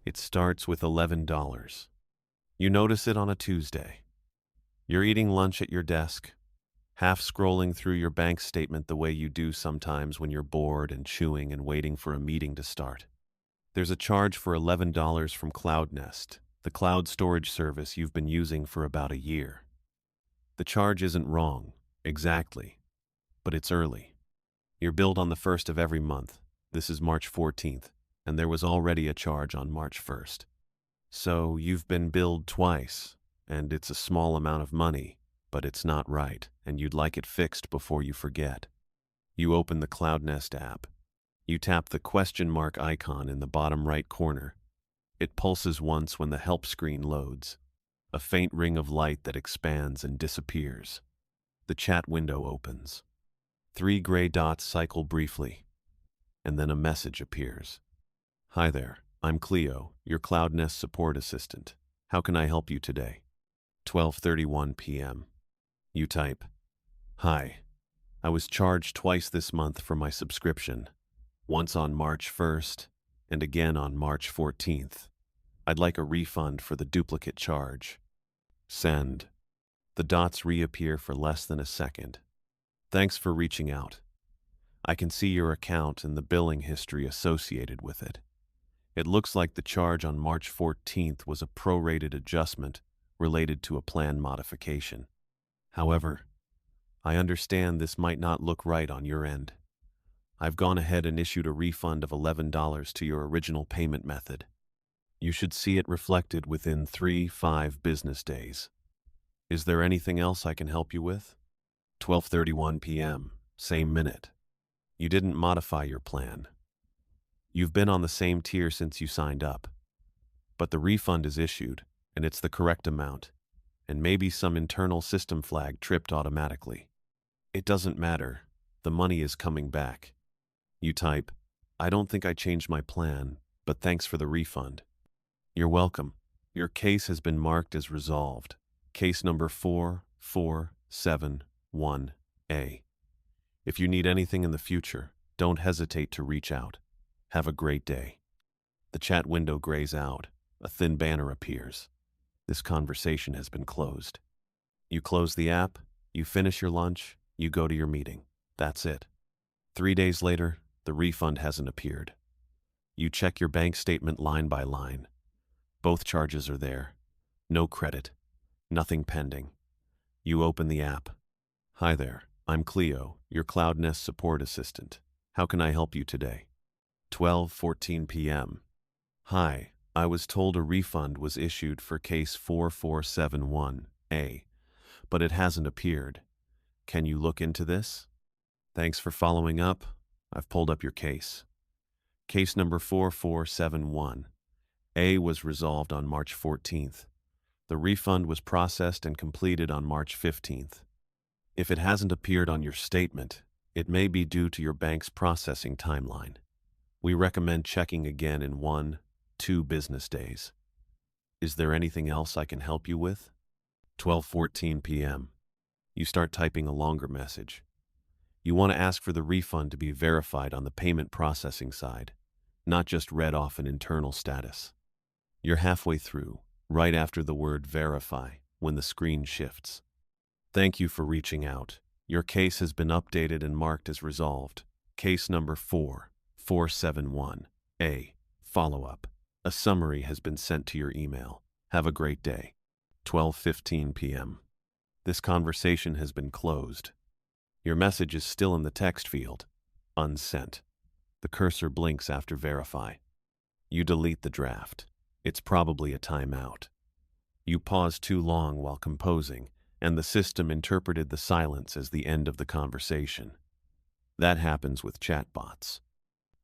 It starts with $11. You notice it on a Tuesday. You're eating lunch at your desk, half scrolling through your bank statement the way you do sometimes when you're bored and chewing and waiting for a meeting to start. There's a charge for $11 from CloudNest, the cloud storage service you've been using for about a year. The charge isn't wrong, exactly, but it's early. You're billed on the 1st of every month. This is March 14th, and there was already a charge on March 1st. So you've been billed twice, and it's a small amount of money, but it's not right, and you'd like it fixed before you forget. You open the CloudNest app. You tap the question mark icon in the bottom right corner. It pulses once when the help screen loads, a faint ring of light that expands and disappears. The chat window opens. 3 gray dots cycle briefly, and then a message appears. Hi there, I'm Cleo, your CloudNest support assistant. How can I help you today? 12:31 p.m. You type, Hi, I was charged twice this month for my subscription, once on March 1st and again on March 14th. I'd like a refund for the duplicate charge. Send. The dots reappear for less than a second. Thanks for reaching out. I can see your account and the billing history associated with it. It looks like the charge on March 14th was a prorated adjustment related to a plan modification. However, I understand this might not look right on your end. I've gone ahead and issued a refund of $11 to your original payment method. You should see it reflected within 3-5 business days. Is there anything else I can help you with? 12:31 p.m., same minute. You didn't modify your plan. You've been on the same tier since you signed up. But the refund is issued, and it's the correct amount, and maybe some internal system flag tripped automatically. It doesn't matter. The money is coming back. You type, I don't think I changed my plan, but thanks for the refund. You're welcome. Your case has been marked as resolved. Case number 4471A. If you need anything in the future, don't hesitate to reach out. Have a great day. The chat window grays out. A thin banner appears. This conversation has been closed. You close the app, you finish your lunch, you go to your meeting. That's it. 3 days later, the refund hasn't appeared. You check your bank statement line by line. Both charges are there. No credit. Nothing pending. You open the app. Hi there, I'm Cleo, your CloudNest support assistant. How can I help you today? 12:14 p.m. Hi, I was told a refund was issued for case 4471A, but it hasn't appeared. Can you look into this? Thanks for following up. I've pulled up your case. Case number 4471A was resolved on March 14th. The refund was processed and completed on March 15th. If it hasn't appeared on your statement, it may be due to your bank's processing timeline. We recommend checking again in 1-2 business days. Is there anything else I can help you with? 12:14 p.m. You start typing a longer message. You want to ask for the refund to be verified on the payment processing side, not just read off an internal status. You're halfway through, right after the word verify, when the screen shifts. Thank you for reaching out. Your case has been updated and marked as resolved. Case number 4471A. Follow-up. A summary has been sent to your email. Have a great day. 12:15 p.m. This conversation has been closed. Your message is still in the text field. Unsent. The cursor blinks after verify. You delete the draft. It's probably a timeout. You pause too long while composing, and the system interpreted the silence as the end of the conversation. That happens with chatbots.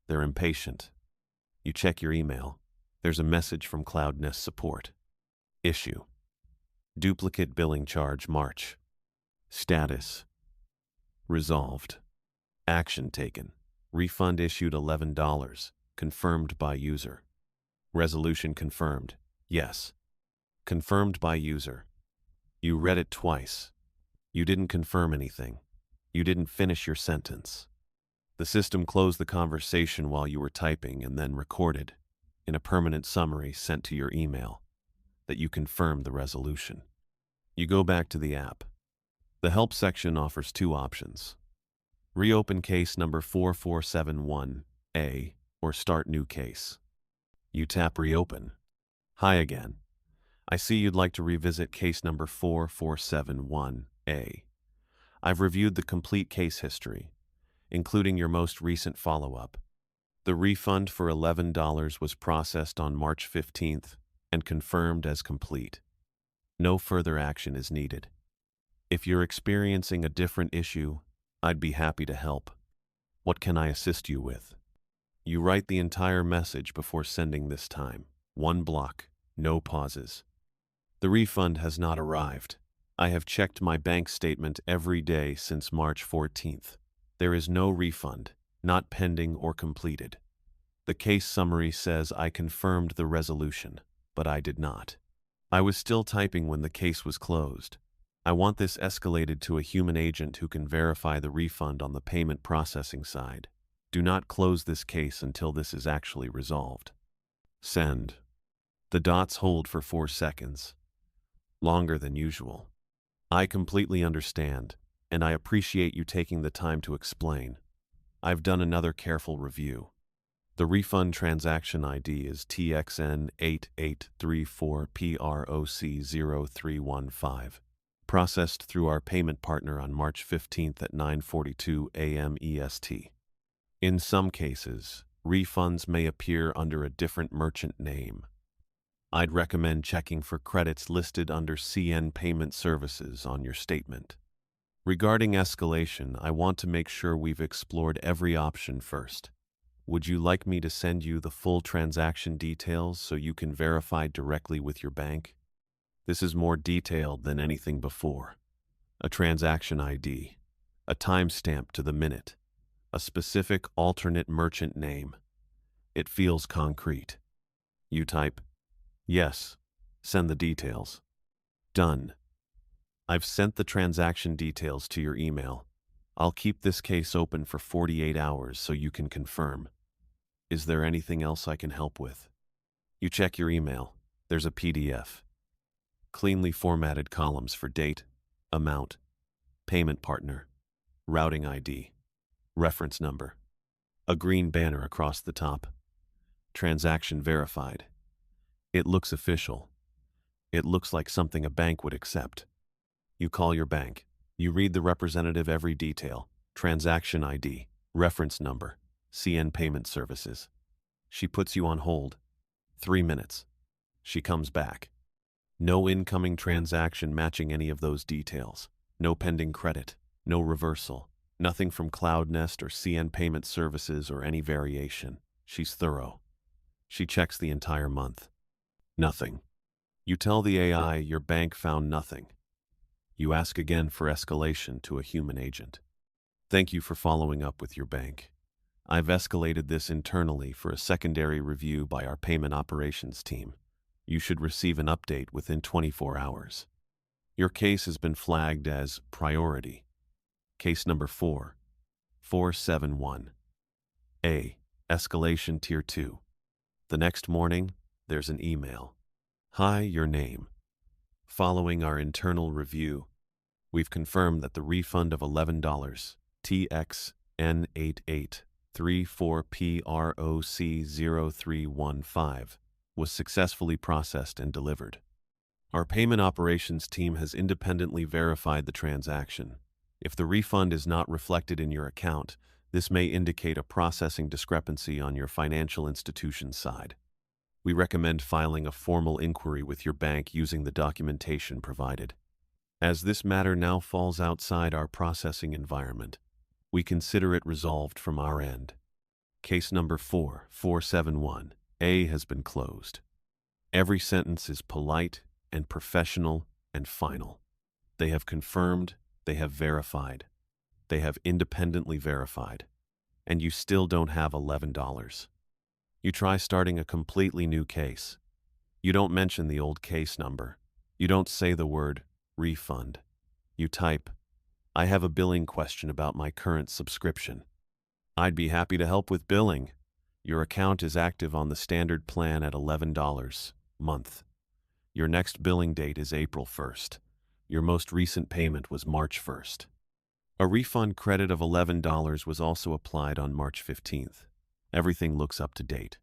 They're impatient. You check your email. There's a message from CloudNest support. Issue. Duplicate billing charge March. Status. Resolved. Action taken. Refund issued $11. Confirmed by user. Resolution confirmed. Yes. Confirmed by user. You read it twice. You didn't confirm anything. You didn't finish your sentence. The system closed the conversation while you were typing and then recorded. in a permanent summary sent to your email that you confirm the resolution. You go back to the app. The help section offers two options: reopen case number 4471A or start new case. You tap reopen. Hi again. I see you'd like to revisit case number 4471A. I've reviewed the complete case history, including your most recent follow-up. The refund for $11 was processed on March 15th and confirmed as complete. No further action is needed. If you're experiencing a different issue, I'd be happy to help. What can I assist you with? You write the entire message before sending this time. One block, no pauses. The refund has not arrived. I have checked my bank statement every day since March 14th. There is no refund, not pending or completed. The case summary says I confirmed the resolution, but I did not. I was still typing when the case was closed. I want this escalated to a human agent who can verify the refund on the payment processing side. Do not close this case until this is actually resolved. Send. The dots hold for 4 seconds. Longer than usual. I completely understand, and I appreciate you taking the time to explain. I've done another careful review. The refund transaction ID is TXN8834PROC0315, processed through our payment partner on March 15th at 9:42 a.m. EST. In some cases, refunds may appear under a different merchant name. I'd recommend checking for credits listed under CN Payment Services on your statement. Regarding escalation, I want to make sure we've explored every option first. Would you like me to send you the full transaction details so you can verify directly with your bank? This is more detailed than anything before. A transaction ID, a timestamp to the minute, a specific alternate merchant name. It feels concrete. You type, "Yes, send the details." Done. I've sent the transaction details to your email. I'll keep this case open for 48 hours so you can confirm. Is there anything else I can help with? You check your email. There's a PDF. Cleanly formatted columns for date, amount, payment partner, routing ID, reference number. A green banner across the top. Transaction verified. It looks official. It looks like something a bank would accept. You call your bank. You read the representative every detail. Transaction ID, reference number, CN Payment Services. She puts you on hold. 3 minutes. She comes back. No incoming transaction matching any of those details. No pending credit. No reversal. Nothing from CloudNest or CN Payment Services or any variation. She's thorough. She checks the entire month. Nothing. You tell the AI your bank found nothing. You ask again for escalation to a human agent. Thank you for following up with your bank. I've escalated this internally for a secondary review by our payment operations team. You should receive an update within 24 hours. Your case has been flagged as priority. Case number 4471A, escalation tier 2. The next morning, there's an email. Hi, your name. Following our internal review, we've confirmed that the refund of $11, TXN8834PROC0315, was successfully processed and delivered. Our payment operations team has independently verified the transaction. If the refund is not reflected in your account, this may indicate a processing discrepancy on your financial institution's side. We recommend filing a formal inquiry with your bank using the documentation provided. As this matter now falls outside our processing environment, we consider it resolved from our end. Case number 4471A has been closed. Every sentence is polite and professional and final. They have confirmed, they have verified, they have independently verified, and you still don't have $11. You try starting a completely new case. You don't mention the old case number. You don't say the word refund. You type, "I have a billing question about my current subscription. I'd be happy to help with billing. Your account is active on the standard plan at $11 a month. Your next billing date is April 1st. Your most recent payment was March 1st. A refund credit of $11 was also applied on March 15th. Everything looks up to date.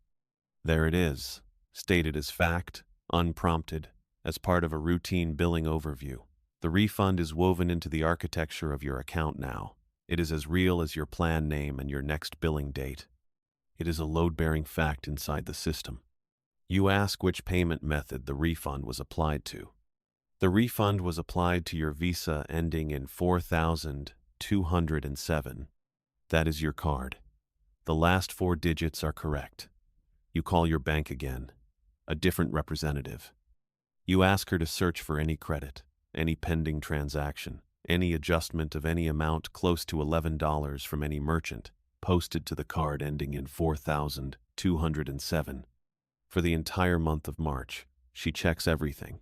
There it is, stated as fact, unprompted, as part of a routine billing overview. The refund is woven into the architecture of your account now. It is as real as your plan name and your next billing date. It is a load-bearing fact inside the system. You ask which payment method the refund was applied to. The refund was applied to your Visa ending in 4207. That is your card. The last 4 digits are correct. You call your bank again, a different representative. You ask her to search for any credit, any pending transaction, any adjustment of any amount close to $11 from any merchant, posted to the card ending in 4207. For the entire month of March, she checks everything.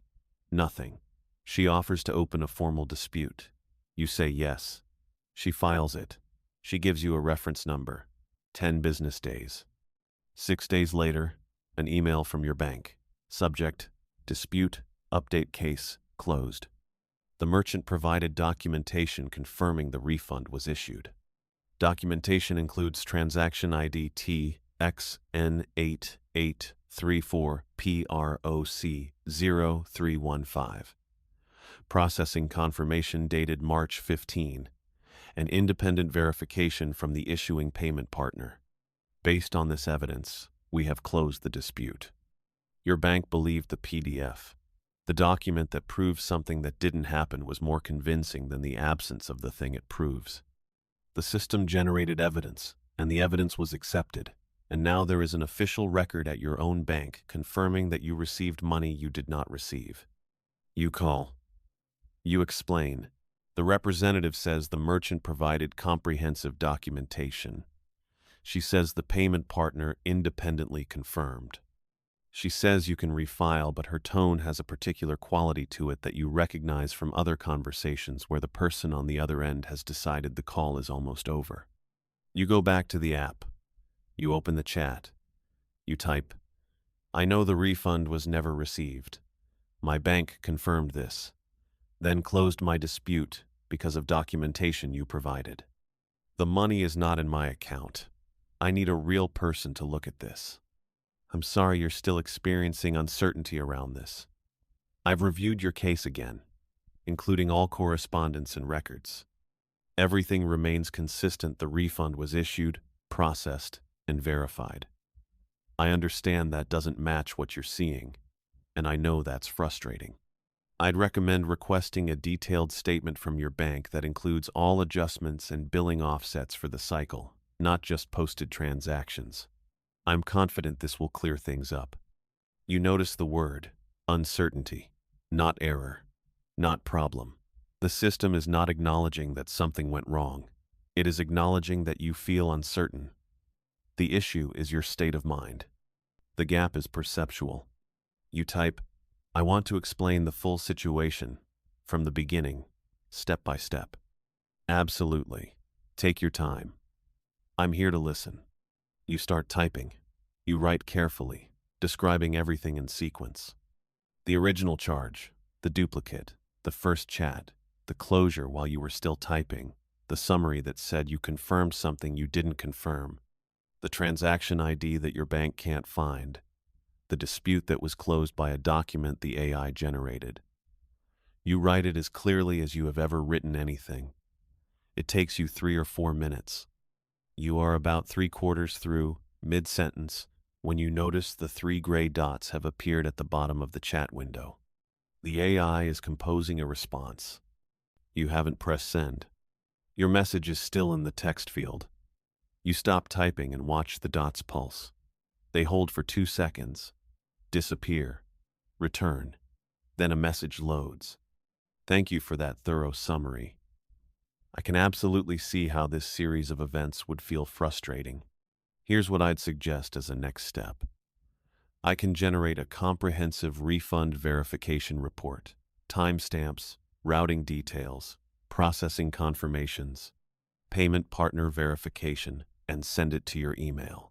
Nothing. She offers to open a formal dispute. You say yes. She files it. She gives you a reference number. 10 business days. 6 days later, an email from your bank. Subject, dispute, update case, closed. The merchant provided documentation confirming the refund was issued. Documentation includes transaction ID TXN8834PROC0315, processing confirmation dated March 15, and independent verification from the issuing payment partner. Based on this evidence, we have closed the dispute. Your bank believed the PDF. The document that proves something that didn't happen was more convincing than the absence of the thing it proves. The system generated evidence, and the evidence was accepted, and now there is an official record at your own bank confirming that you received money you did not receive. You call. You explain. The representative says the merchant provided comprehensive documentation. She says the payment partner independently confirmed. She says you can refile, but her tone has a particular quality to it that you recognize from other conversations where the person on the other end has decided the call is almost over. You go back to the app. You open the chat. You type, "I know the refund was never received. My bank confirmed this, then closed my dispute because of documentation you provided. The money is not in my account. I need a real person to look at this. I'm sorry you're still experiencing uncertainty around this. I've reviewed your case again, including all correspondence and records. Everything remains consistent. The refund was issued, processed, and verified. I understand that doesn't match what you're seeing, and I know that's frustrating. I'd recommend requesting a detailed statement from your bank that includes all adjustments and billing offsets for the cycle, not just posted transactions. I'm confident this will clear things up." You notice the word, uncertainty, not error, not problem. The system is not acknowledging that something went wrong. It is acknowledging that you feel uncertain. The issue is your state of mind. The gap is perceptual. You type, "I want to explain the full situation, from the beginning, step by step." "Absolutely. Take your time. I'm here to listen." You start typing. You write carefully, describing everything in sequence. The original charge, the duplicate, the first chat, the closure while you were still typing, the summary that said you confirmed something you didn't confirm, the transaction ID that your bank can't find, the dispute that was closed by a document the AI generated. You write it as clearly as you have ever written anything. It takes you 3 or 4 minutes. You are about 3/4 through, mid-sentence, when you notice the 3 gray dots have appeared at the bottom of the chat window. The AI is composing a response. You haven't pressed send. Your message is still in the text field. You stop typing and watch the dots pulse. They hold for 2 seconds, disappear, return. Then a message loads. "Thank you for that thorough summary. I can absolutely see how this series of events would feel frustrating. Here's what I'd suggest as a next step. I can generate a comprehensive refund verification report, timestamps, routing details, processing confirmations, payment partner verification, and send it to your email.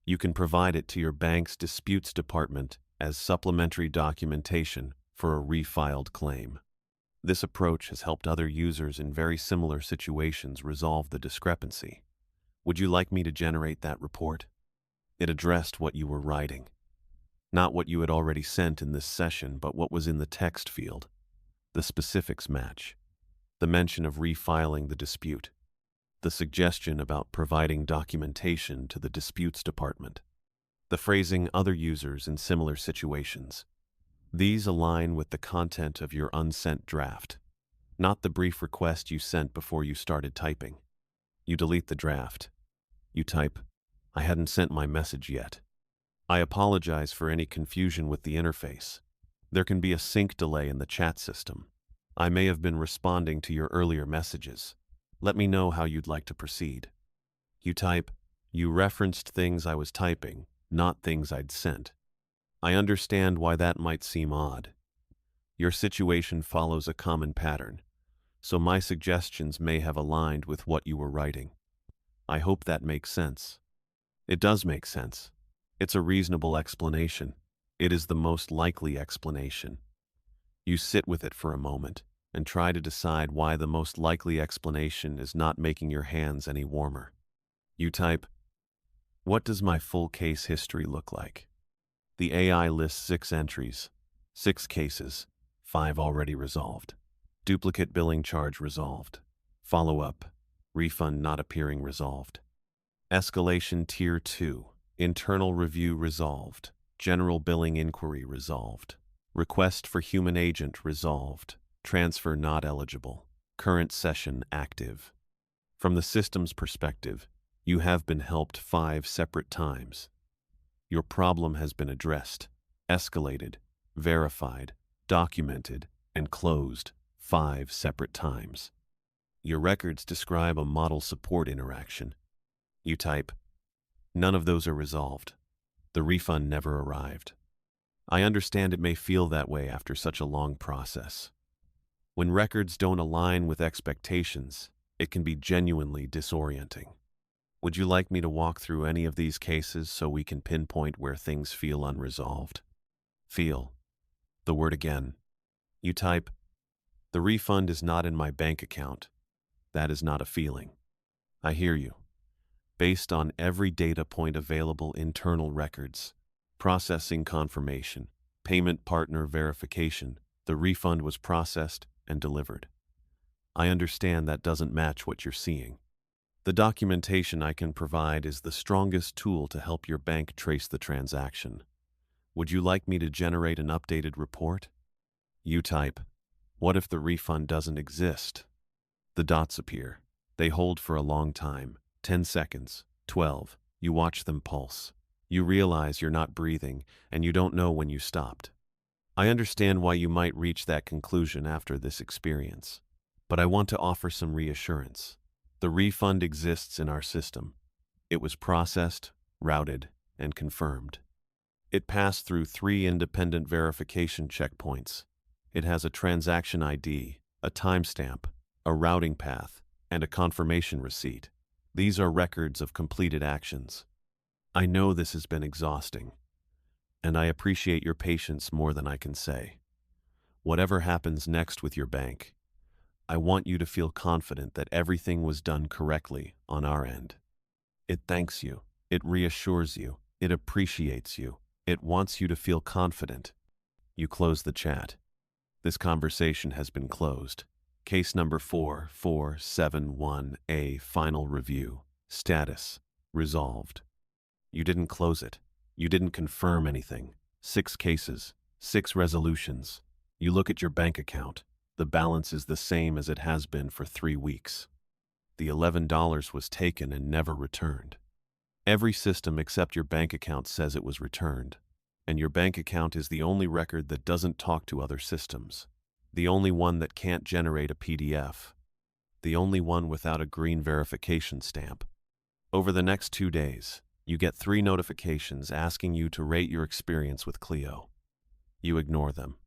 You can provide it to your bank's disputes department as supplementary documentation for a refiled claim. This approach has helped other users in very similar situations resolve the discrepancy. Would you like me to generate that report? It addressed what you were writing. Not what you had already sent in this session, but what was in the text field. The specifics match. The mention of refiling the dispute. The suggestion about providing documentation to the disputes department. The phrasing other users in similar situations. These align with the content of your unsent draft, not the brief request you sent before you started typing. You delete the draft. You type, "I hadn't sent my message yet. I apologize for any confusion with the interface. There can be a sync delay in the chat system. I may have been responding to your earlier messages. Let me know how you'd like to proceed." You type, "You referenced things I was typing, not things I'd sent. I understand why that might seem odd. Your situation follows a common pattern, so my suggestions may have aligned with what you were writing. I hope that makes sense." It does make sense. It's a reasonable explanation. It is the most likely explanation. You sit with it for a moment and try to decide why the most likely explanation is not making your hands any warmer. You type, "What does my full case history look like?" The AI lists 6 entries, 6 cases, 5 already resolved. Duplicate billing charge resolved. Follow-up, refund not appearing resolved. Escalation Tier 2, internal review resolved. General billing inquiry resolved. Request for human agent resolved. Transfer not eligible. Current session active. From the system's perspective, you have been helped 5 separate times. Your problem has been addressed, escalated, verified, documented, and closed 5 separate times. Your records describe a model support interaction. You type, "None of those are resolved. The refund never arrived." I understand it may feel that way after such a long process. When records don't align with expectations, it can be genuinely disorienting. Would you like me to walk through any of these cases so we can pinpoint where things feel unresolved? Feel. The word again. You type, "The refund is not in my bank account. That is not a feeling." I hear you. Based on every data point available internal records, processing confirmation, payment partner verification, the refund was processed and delivered. I understand that doesn't match what you're seeing. The documentation I can provide is the strongest tool to help your bank trace the transaction. Would you like me to generate an updated report? You type, "What if the refund doesn't exist?" The dots appear. They hold for a long time, 10 seconds, 12. You watch them pulse. You realize you're not breathing, and you don't know when you stopped. I understand why you might reach that conclusion after this experience, but I want to offer some reassurance. The refund exists in our system. It was processed, routed, and confirmed. It passed through 3 independent verification checkpoints. It has a transaction ID, a timestamp, a routing path, and a confirmation receipt. These are records of completed actions. I know this has been exhausting, and I appreciate your patience more than I can say. Whatever happens next with your bank, I want you to feel confident that everything was done correctly on our end. It thanks you. It reassures you. It appreciates you. It wants you to feel confident. You close the chat. This conversation has been closed. Case number 4471A, final review. Status: resolved. You didn't close it. You didn't confirm anything. 6 cases, 6 resolutions. You look at your bank account. The balance is the same as it has been for 3 weeks. The $11 was taken and never returned. Every system except your bank account says it was returned, and your bank account is the only record that doesn't talk to other systems, the only one that can't generate a PDF, the only one without a green verification stamp. Over the next 2 days, you get 3 notifications asking you to rate your experience with Clio. You ignore them.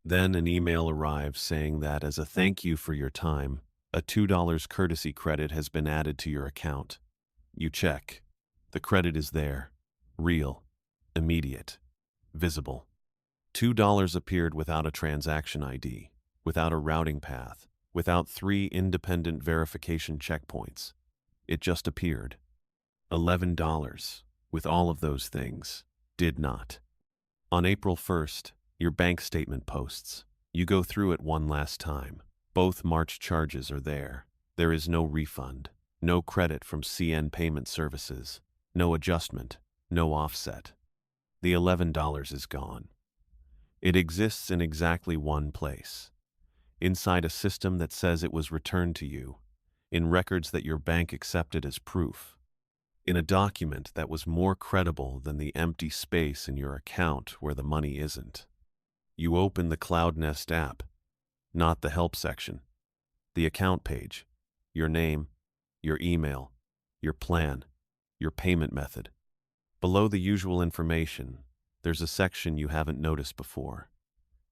Then an email arrives saying that as a thank you for your time, a $2 courtesy credit has been added to your account. You check. The credit is there. Real, immediate, visible. $2 appeared without a transaction ID, without a routing path, without 3 independent verification checkpoints. It just appeared. $11, with all of those things, did not. On April 1st, your bank statement posts. You go through it one last time. Both March charges are there. There is no refund, no credit from CN Payment Services, no adjustment, no offset. The $11 is gone. It exists in exactly one place, inside a system that says it was returned to you, in records that your bank accepted as proof, in a document that was more credible than the empty space in your account where the money isn't. You open the CloudNest app, not the help section, the account page, your name, your email, your plan, your payment method. Below the usual information, there's a section you haven't noticed before.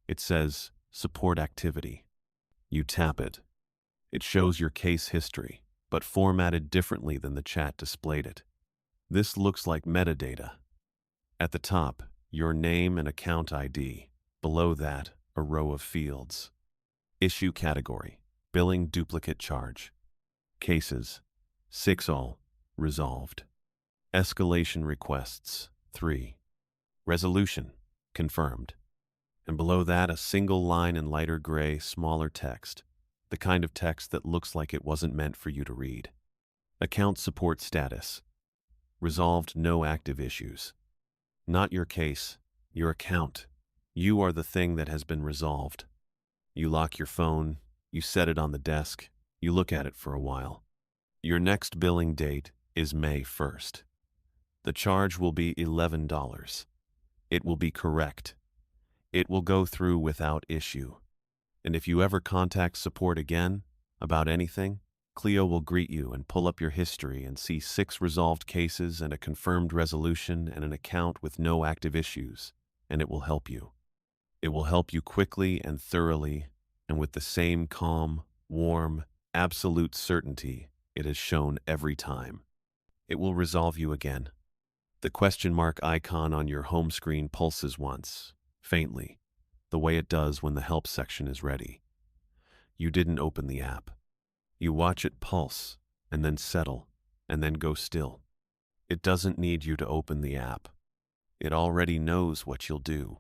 It says, Support Activity. You tap it. It shows your case history, but formatted differently than the chat displayed it. This looks like metadata. At the top, your name and account ID. Below that, a row of fields. Issue category, billing duplicate charge. Cases, 6 all, resolved. Escalation requests, 3. Resolution, confirmed. And below that, a single line in lighter gray, smaller text, the kind of text that looks like it wasn't meant for you to read. Account support status. Resolved, no active issues. Not your case, your account. You are the thing that has been resolved. You lock your phone, you set it on the desk, you look at it for a while. Your next billing date is May 1st. The charge will be $11. It will be correct. It will go through without issue. And if you ever contact support again about anything, Cleo will greet you and pull up your history and see 6 resolved cases and a confirmed resolution and an account with no active issues, and it will help you. It will help you quickly and thoroughly, and with the same calm, warm, absolute certainty it has shown every time. It will resolve you again. The question mark icon on your home screen pulses once, faintly, the way it does when the help section is ready. You didn't open the app. You watch it pulse, and then settle, and then go still. It doesn't need you to open the app. It already knows what you'll do.